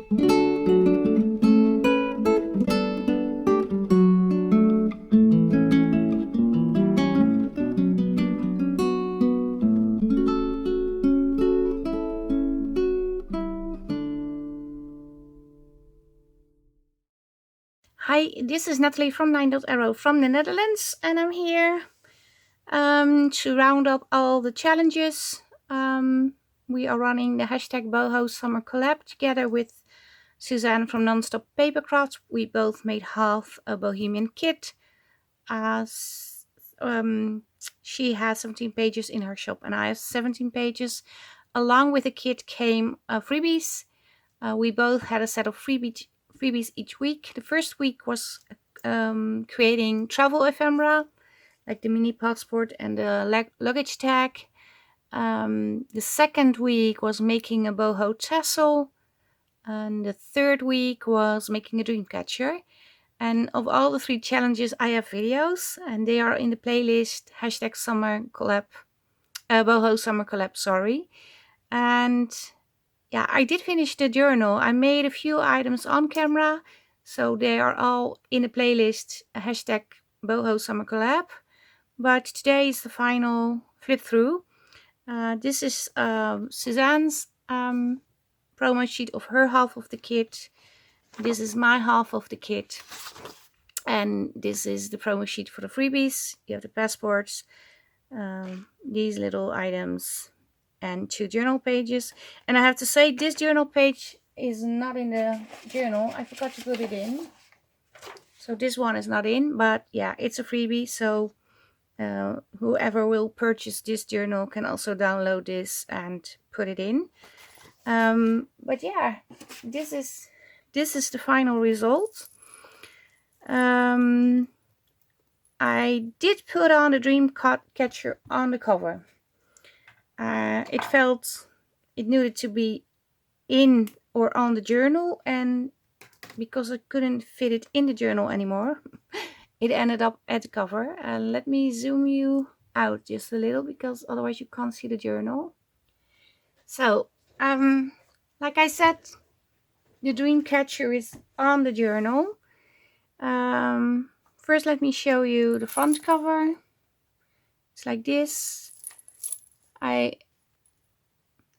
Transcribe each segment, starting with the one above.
Hi, this is Natalie from LineDotArrow from the Netherlands, and I'm here to round up all the challenges. We are running the hashtag Boho Summer Collab together with Suzanne from Nonstop Papercrafts. We both made half a Bohemian kit. She has 17 pages in her shop and I have 17 pages. Along with the kit came freebies. We both had a set of freebies each week. The first week was creating travel ephemera, like the mini passport and the luggage tag. The second week was making a boho tassel. And the third week was making a dreamcatcher. And of all the 3 challenges, I have videos, and they are in the playlist hashtag summer collab, boho summer collab, sorry. And yeah, I did finish the journal. I made a few items on camera, so they are all in the playlist hashtag boho summer collab. But today is the final flip through. This is Suzanne's promo sheet of her half of the kit. This is my half of the kit. And this is the promo sheet for the freebies. You have the passports, these little items, and 2 journal pages. And I have to say, this journal page is not in the journal. I forgot to put it in. So this one is not in, but yeah, it's a freebie. So whoever will purchase this journal can also download this and put it in. But yeah, this is the final result. I did put on the dreamcatcher on the cover. It needed to be in or on the journal, and because I couldn't fit it in the journal anymore, it ended up at the cover. Let me zoom you out just a little, because otherwise you can't see the journal. So, like I said, the dreamcatcher is on the journal. First, let me show you the front cover. It's like this. I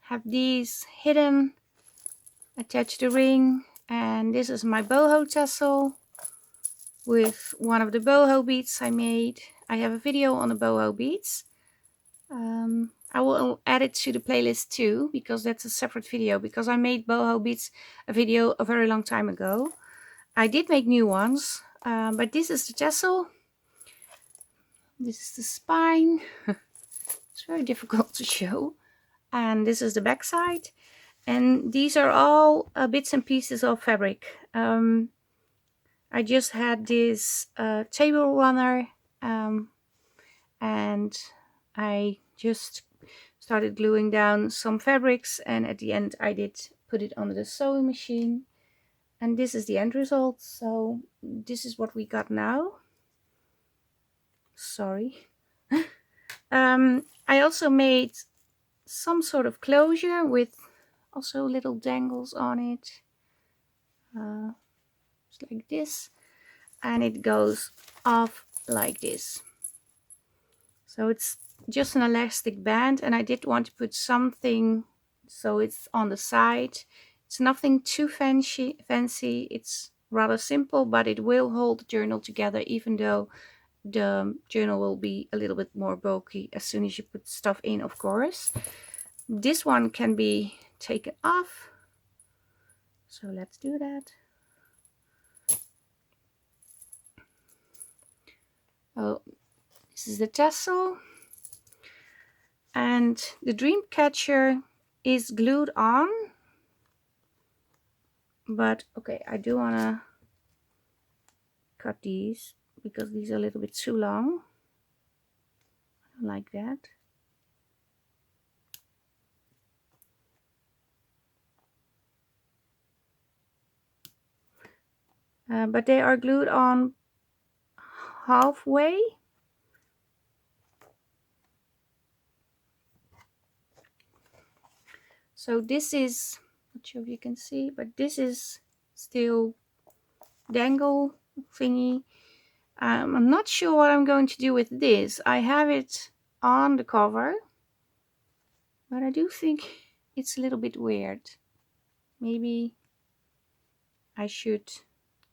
have these hidden, attach the ring, and this is my boho tassel with one of the boho beads I made. I have a video on the boho beads. I will add it to the playlist too, because that's a separate video, because I made boho beads a video a very long time ago. I did make new ones, but this is the tassel. This is the spine. It's very difficult to show. And this is the back side. And these are all bits and pieces of fabric. I just had this table runner, and I just started gluing down some fabrics, and at the end I did put it on the sewing machine. And this is the end result. So this is what we got now. Sorry. I also made some sort of closure with also little dangles on it. It's like this, and it goes off like this. So it's just an elastic band, and I did want to put something so it's on the side. It's nothing too fancy. It's rather simple, but it will hold the journal together, even though the journal will be a little bit more bulky as soon as you put stuff in, of course. This one can be taken off, so let's do that. Oh, this is the tassel, and the dreamcatcher is glued on, but okay, I do want to cut these because these are a little bit too long. I don't like that. But they are glued on halfway. So this is Not sure if you can see, but this is still dangle thingy. I'm not sure what I'm going to do with this. I have it on the cover, but I do think it's a little bit weird. Maybe I should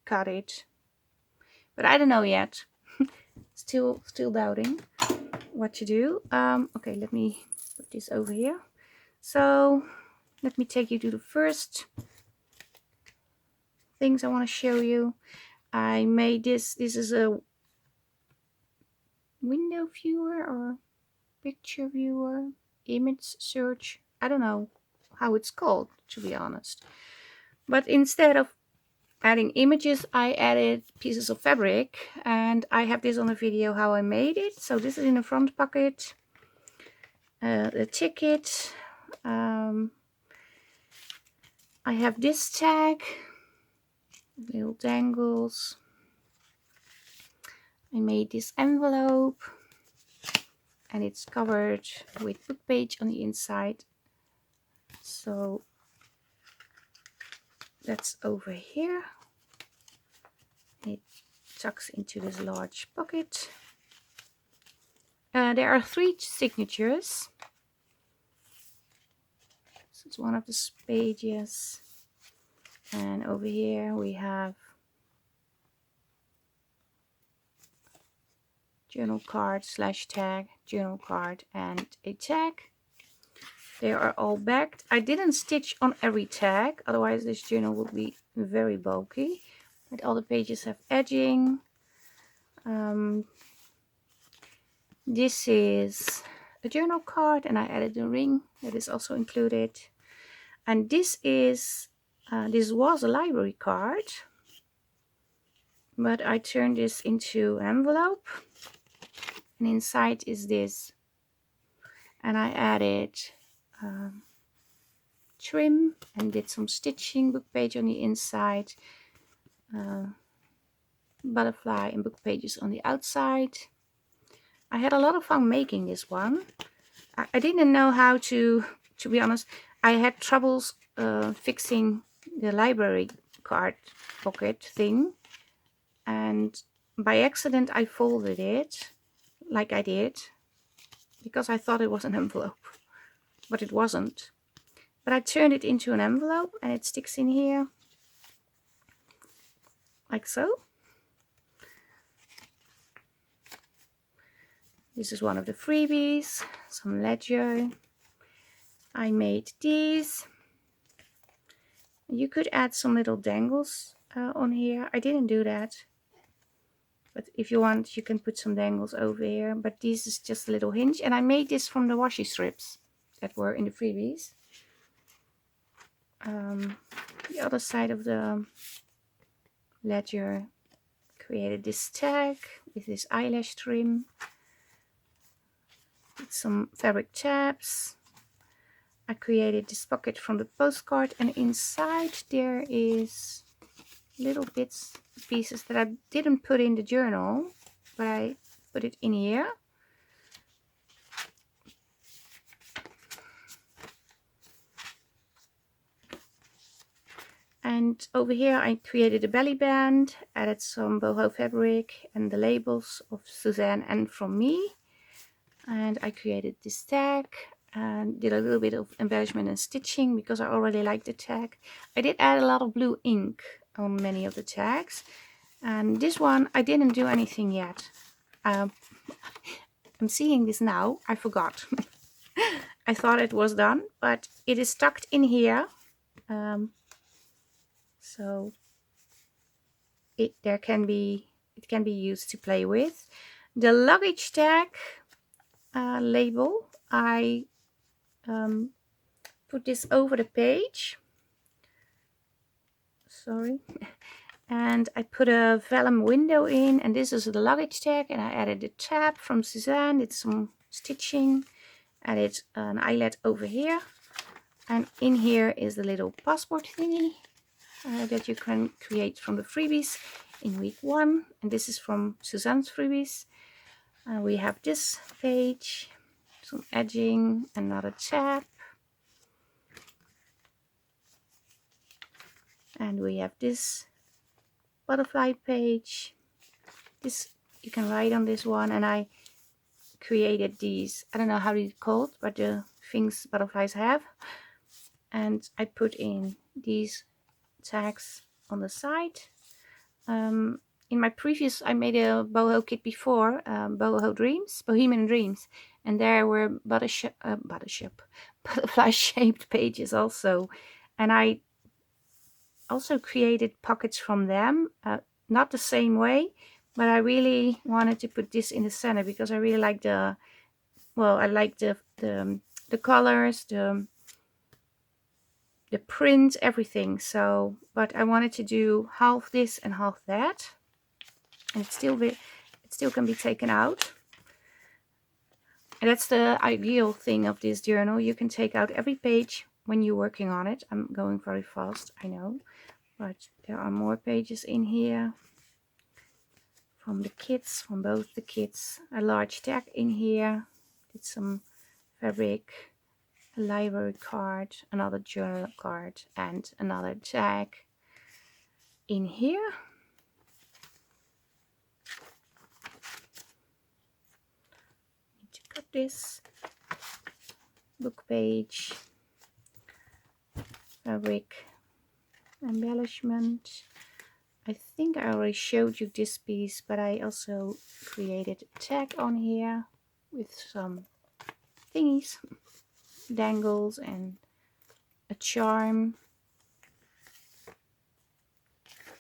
cut it, but I don't know yet. Still doubting what to do. Okay, let me put this over here. So let me take you to the first things I want to show you. I made this is a window viewer or picture viewer, image search. I don't know how it's called, to be honest. But instead of adding images, I added pieces of fabric, and I have this on a video how I made it. So this is in the front pocket, the ticket. I have this tag, little dangles. I made this envelope, and it's covered with book page on the inside. So that's over here. It tucks into this large pocket. There are 3 signatures. So it's one of the pages. And over here we have journal card / tag, journal card, and a tag. They are all backed. I didn't stitch on every tag, otherwise this journal would be very bulky. But all the pages have edging. This is a journal card, and I added a ring that is also included. And this is this was a library card, but I turned this into an envelope, and inside is this. And I added trim and did some stitching, book page on the inside, butterfly and book pages on the outside. I had a lot of fun making this one. I didn't know how to be honest. I had troubles fixing the library card pocket thing, and by accident I folded it like I did because I thought it was an envelope, but it wasn't. But I turned it into an envelope, and it sticks in here like so. This is one of the freebies, some ledger. I made these. You could add some little dangles on here. I didn't do that, but if you want, you can put some dangles over here. But this is just a little hinge, and I made this from the washi strips that were in the freebies. The other side of the ledger, created this tag with this eyelash trim, with some fabric tabs. I created this pocket from the postcard, and inside there is little bits, pieces that I didn't put in the journal, but I put it in here. And over here I created a belly band, added some boho fabric and the labels of Suzanne and from me. And I created this tag and did a little bit of embellishment and stitching because I already liked the tag. I did add a lot of blue ink on many of the tags. And this one I didn't do anything yet. I'm seeing this now. I forgot. I thought it was done, but it is tucked in here. So it can be used to play with. The luggage tag label, I put this over the page. Sorry. And I put a vellum window in, and this is the luggage tag, and I added the tab from Suzanne, did some stitching, added an eyelet over here, and in here is the little passport thingy that you can create from the freebies in week 1, and this is from Suzanne's freebies. We have this page, some edging, another tab, And we have this butterfly page. This, you can write on this one, and I created these, I don't know how they're called, but the things butterflies have. And I put in these tags on the side. In my previous, I made a boho kit before, Bohemian Dreams, and there were butterfly shaped pages also, and I also created pockets from them, not the same way, but I really wanted to put this in the center because I really like the, well, I like the colors, the print, everything. So, but I wanted to do half this and half that, and it still can be taken out. And that's the ideal thing of this journal. You can take out every page when you're working on it. I'm going very fast, I know, but there are more pages in here from the kits, from both the kits. A large tag in here, did some fabric, a library card, another journal card, and another tag in here. Need to cut this book page, fabric embellishment. I think I already showed you this piece, but I also created a tag on here with some thingies, dangles, and a charm.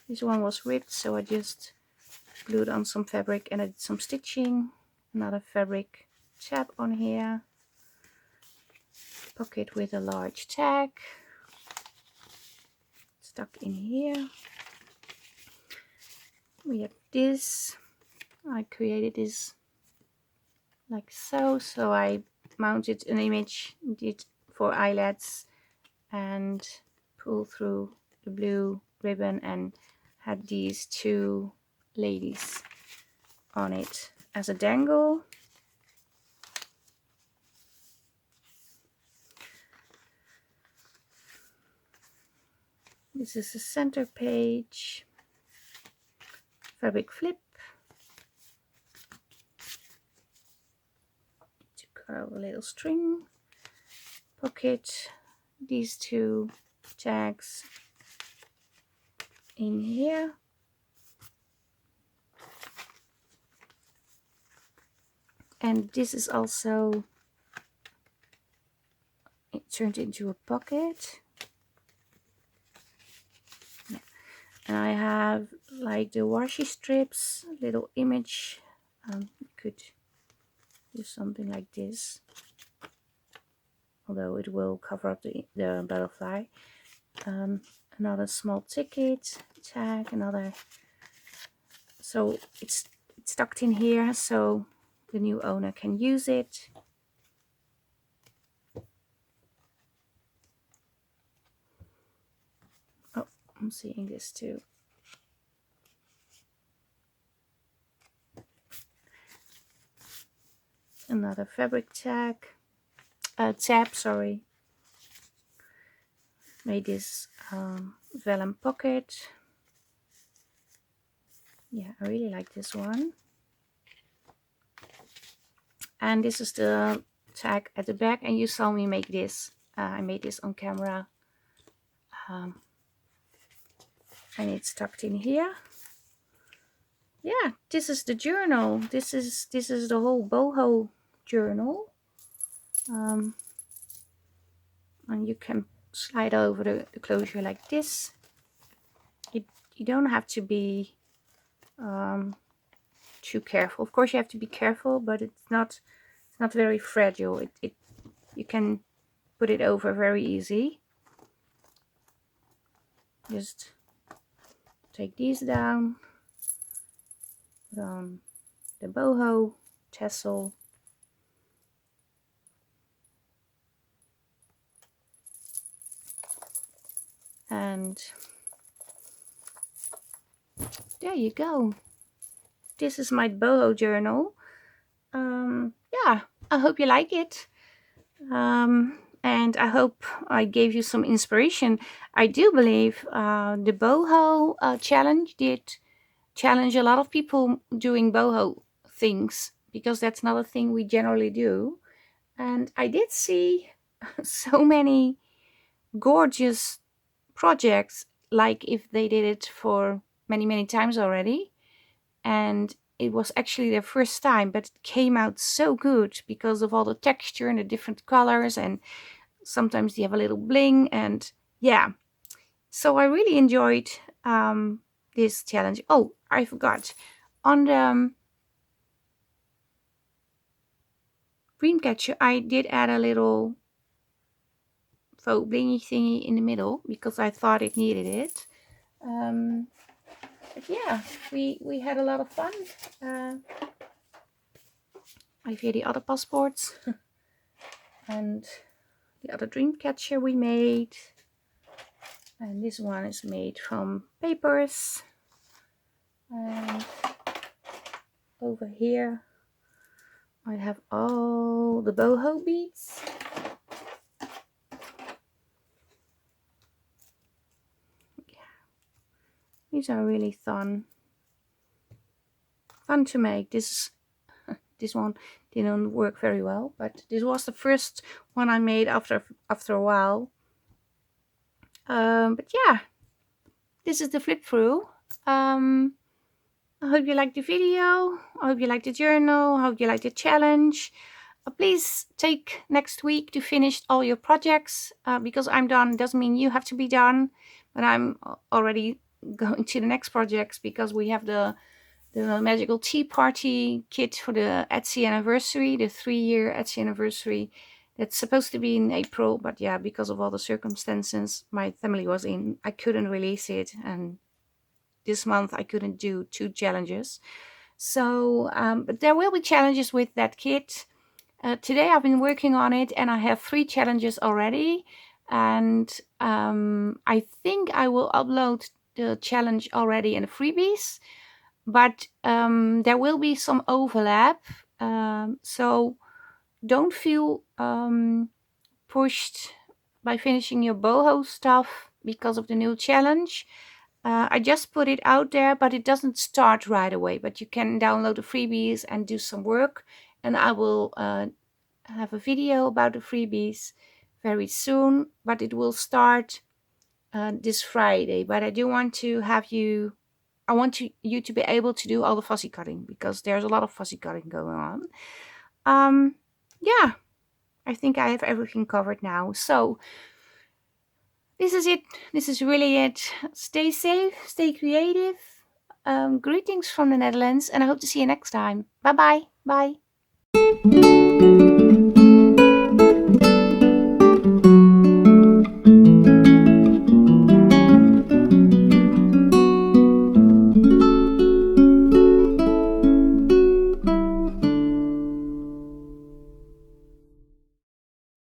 This one was ripped, so I just glued on some fabric and I did some stitching. Another fabric tab on here. Pocket with a large tag stuck in here. We have this. I created this like so. So I mounted an image, did 4 eyelets, and pulled through the blue ribbon and had these 2 ladies on it as a dangle. This is the center page. Fabric flip to curl a little string. Pocket, these 2 tags in here. And this is also, it turned into a pocket. Yeah. And I have like the washi strips, little image. You could do something like this, although it will cover up the butterfly. Another small ticket tag, another. So it's tucked in here, so the new owner can use it. Oh, I'm seeing this too. Another fabric tag, tab, sorry. Made this vellum pocket. Yeah, I really like this one. And this is the tag at the back, and you saw me make this. I made this on camera. And it's tucked in here. Yeah, this is the journal. This is the whole boho journal. And you can slide over the closure like this. You don't have to be too careful. Of course you have to be careful, but it's not very fragile. You can put it over very easy. Just take these down, put on the boho tassel, and there you go. This is my boho journal. Yeah, I hope you like it. and I hope I gave you some inspiration. I do believe the Boho challenge did challenge a lot of people doing boho things, because that's not a thing we generally do. And I did see so many gorgeous projects, like if they did it for many, many times already. And it was actually their first time, but it came out so good because of all the texture and the different colors. And sometimes they have a little bling. And yeah, so I really enjoyed this challenge. Oh, I forgot. On the dreamcatcher, I did add a little faux blingy thingy in the middle because I thought it needed it. But yeah, we had a lot of fun. I have here the other passports and the other dreamcatcher we made. And this one is made from papers. And over here I have all the boho beads. These are really fun to make. This one didn't work very well, but this was the first one I made after a while. But yeah, this is the flip through. I hope you liked the video. I hope you liked the journal. I hope you liked the challenge. Please take next week to finish all your projects. Because I'm done doesn't mean you have to be done, but I'm already going to the next projects because we have the magical tea party kit for the Etsy anniversary, the 3-year Etsy anniversary. That's supposed to be in April, but yeah, because of all the circumstances my family was in, I couldn't release it, and this month I couldn't do 2 challenges. So, but there will be challenges with that kit. Today I've been working on it and I have 3 challenges already, and I think I will upload the challenge already in the freebies, but there will be some overlap, so don't feel pushed by finishing your boho stuff because of the new challenge. I just put it out there, but it doesn't start right away, but you can download the freebies and do some work, and I will have a video about the freebies very soon, but it will start this Friday. But I do want to have you, I want you to be able to do all the fussy cutting, because there's a lot of fussy cutting going on. Yeah, I think I have everything covered now. So this is it. This is really it. Stay safe, stay creative. Greetings from the Netherlands, and I hope to see you next time. Bye-bye. Bye.